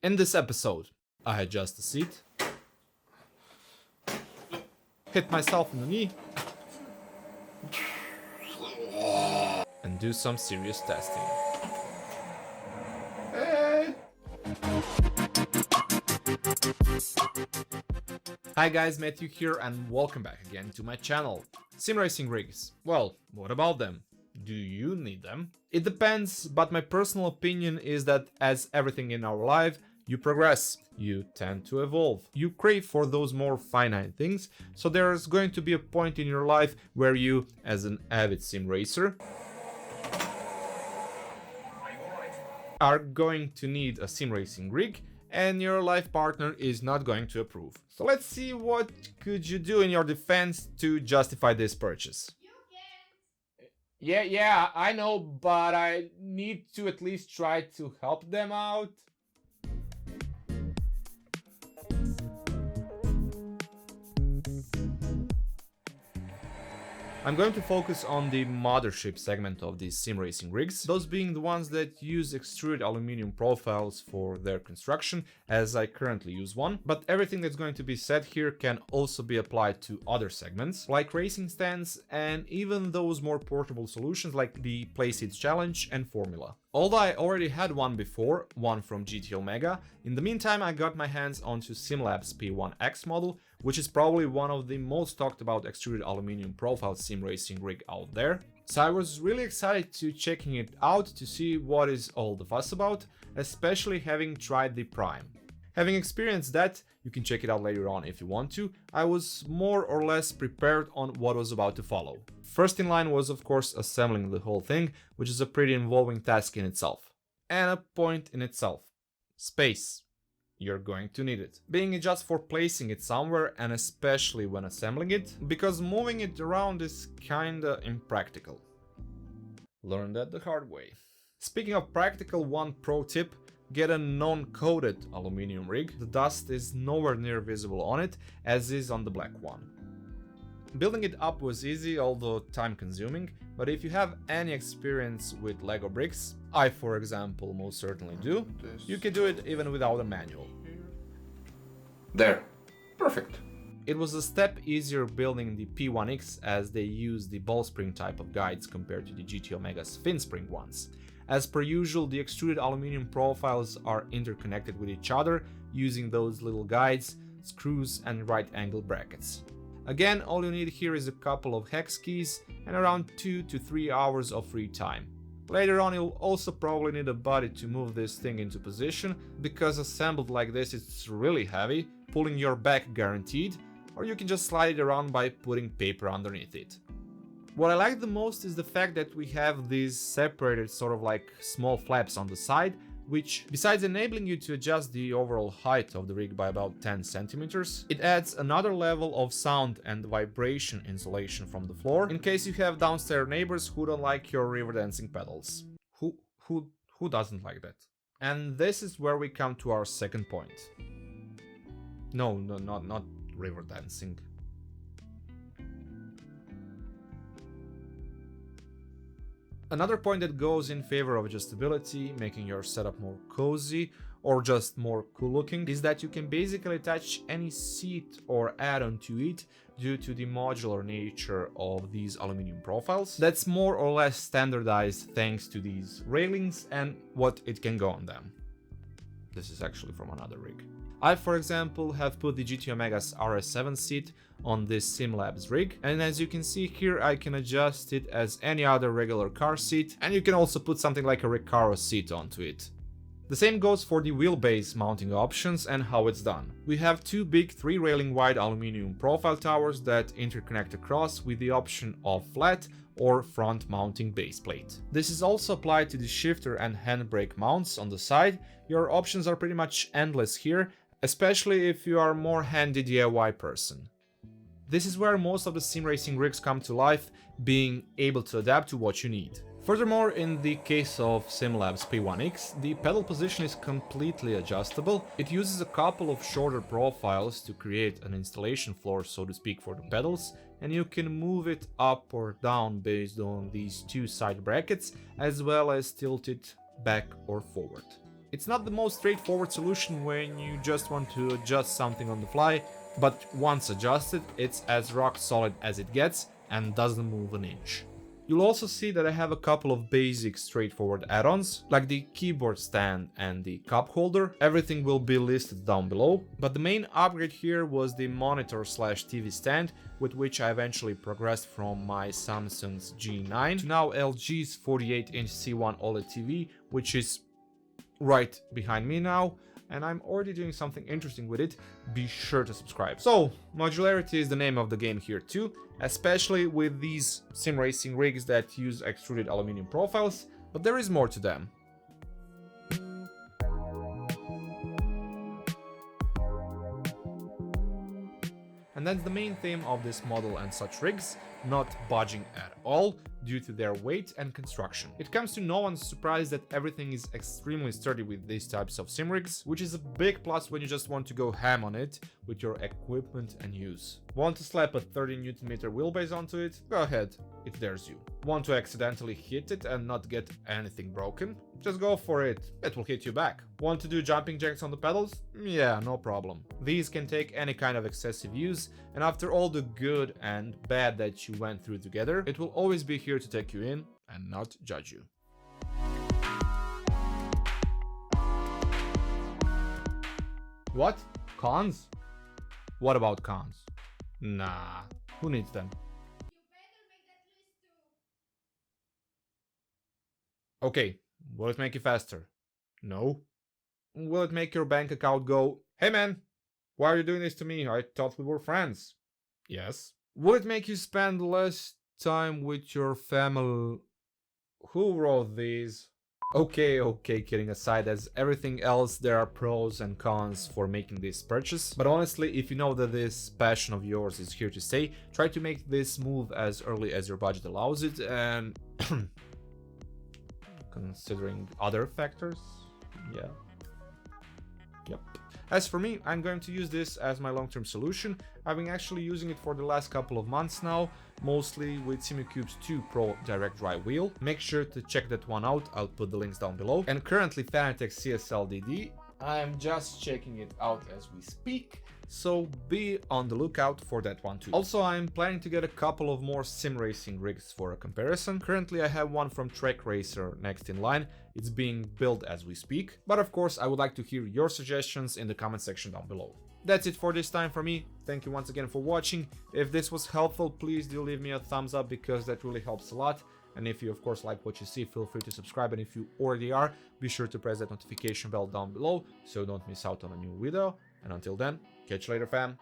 In this episode, I adjust the seat, hit myself in the knee, and do some serious testing. Hi guys, Matthew here and welcome back again to my channel. Sim racing rigs. Well, what about them? Do you need them? It depends, but my personal opinion is that as everything in our life, you progress, you tend to evolve, you crave for those more finite things, so there's going to be a point in your life where you, as an avid sim racer, are going to need a sim racing rig, and your life partner is not going to approve. So let's see what could you do in your defense to justify this purchase. Yeah, I know, but I need to at least try to help them out. I'm going to focus on the mothership segment of these sim racing rigs, those being the ones that use extruded aluminum profiles for their construction, as I currently use one, but everything that's going to be said here can also be applied to other segments, like racing stands and even those more portable solutions like the PlaySeats Challenge and Formula. Although I already had one before, one from GT Omega, in the meantime I got my hands onto SimLab's P1X model, which is probably one of the most talked about extruded aluminum profile sim racing rig out there. So I was really excited to checking it out to see what is all the fuss about, especially having tried the Prime. Having experienced that, you can check it out later on if you want to, I was more or less prepared on what was about to follow. First in line was of course assembling the whole thing, which is a pretty involving task in itself. And a point in itself. Space. You're going to need it. Being it just for placing it somewhere, and especially when assembling it, because moving it around is kinda impractical. Learned that the hard way. Speaking of practical, one pro tip: get a non-coated aluminum rig. The dust is nowhere near visible on it, as is on the black one. Building it up was easy, although time consuming, but if you have any experience with Lego bricks, I for example most certainly do, you can do it even without a manual. There. Perfect. It was a step easier building the P1X as they use the ball spring type of guides compared to the GT Omega's fin spring ones. As per usual, the extruded aluminum profiles are interconnected with each other using those little guides, screws and right angle brackets. Again, all you need here is a couple of hex keys and around 2 to 3 hours of free time. Later on you'll also probably need a body to move this thing into position, because assembled like this it's really heavy, pulling your back guaranteed, or you can just slide it around by putting paper underneath it. What I like the most is the fact that we have these separated sort of like small flaps on the side, which, besides enabling you to adjust the overall height of the rig by about 10 centimeters, it adds another level of sound and vibration insulation from the floor, in case you have downstairs neighbors who don't like your river dancing pedals. Who doesn't like that? And this is where we come to our second point. No, not river dancing. Another point that goes in favor of adjustability, making your setup more cozy or just more cool looking, is that you can basically attach any seat or add-on to it due to the modular nature of these aluminum profiles. That's more or less standardized thanks to these railings and what it can go on them. This is actually from another rig. I, for example, have put the GT Omega's RS7 seat on this SimLabs rig, and as you can see here, I can adjust it as any other regular car seat, and you can also put something like a Recaro seat onto it. The same goes for the wheelbase mounting options and how it's done. We have two big 3 railing wide aluminum profile towers that interconnect across with the option of flat or front mounting base plate. This is also applied to the shifter and handbrake mounts on the side. Your options are pretty much endless here, especially if you are a more handy DIY person. This is where most of the sim racing rigs come to life, being able to adapt to what you need. Furthermore, in the case of SimLab's P1X, the pedal position is completely adjustable. It uses a couple of shorter profiles to create an installation floor, so to speak, for the pedals, and you can move it up or down based on these two side brackets, as well as tilt it back or forward. It's not the most straightforward solution when you just want to adjust something on the fly, but once adjusted, it's as rock solid as it gets and doesn't move an inch. You'll also see that I have a couple of basic straightforward add-ons, like the keyboard stand and the cup holder. Everything will be listed down below, but the main upgrade here was the monitor/TV stand, with which I eventually progressed from my Samsung's G9 to now LG's 48-inch C1 OLED TV, which is right behind me now, and I'm already doing something interesting with it. Be sure to subscribe. So, modularity is the name of the game here too, especially with these sim racing rigs that use extruded aluminum profiles, but there is more to them. And that's the main theme of this model and such rigs, not budging at all due to their weight and construction. It comes to no one's surprise that everything is extremely sturdy with these types of sim rigs, which is a big plus when you just want to go ham on it with your equipment and use. Want to slap a 30Nm wheelbase onto it? Go ahead, it dares you. Want to accidentally hit it and not get anything broken? Just go for it, it will hit you back. Want to do jumping jacks on the pedals? Yeah, no problem. These can take any kind of excessive use, and after all the good and bad that you went through together, it will always be here to take you in and not judge you. What? Cons? What about cons? Nah, who needs them? Okay, will it make you faster? No. Will it make your bank account go, hey man, why are you doing this to me? I thought we were friends. Yes. Will it make you spend less time with your family? Who wrote these? Okay, kidding aside, as everything else, there are pros and cons for making this purchase. But honestly, if you know that this passion of yours is here to stay, try to make this move as early as your budget allows it, and considering other factors, yeah. Yep. As for me, I'm going to use this as my long-term solution. I've been actually using it for the last couple of months now, mostly with Simucube's 2 Pro direct drive wheel. Make sure to check that one out, I'll put the links down below. And currently Fanatec CSL-DD, I'm just checking it out as we speak, so be on the lookout for that one too. Also, I'm planning to get a couple of more sim racing rigs for a comparison. Currently I have one from Trek Racer next in line. It's being built as we speak, but of course I would like to hear your suggestions in the comment section down below. That's it for this time for me. Thank you once again for watching. If this was helpful, please do leave me a thumbs up because that really helps a lot. And if you of course like what you see, feel free to subscribe, and if you already are, be sure to press that notification bell down below so you don't miss out on a new video. And until then, catch you later fam.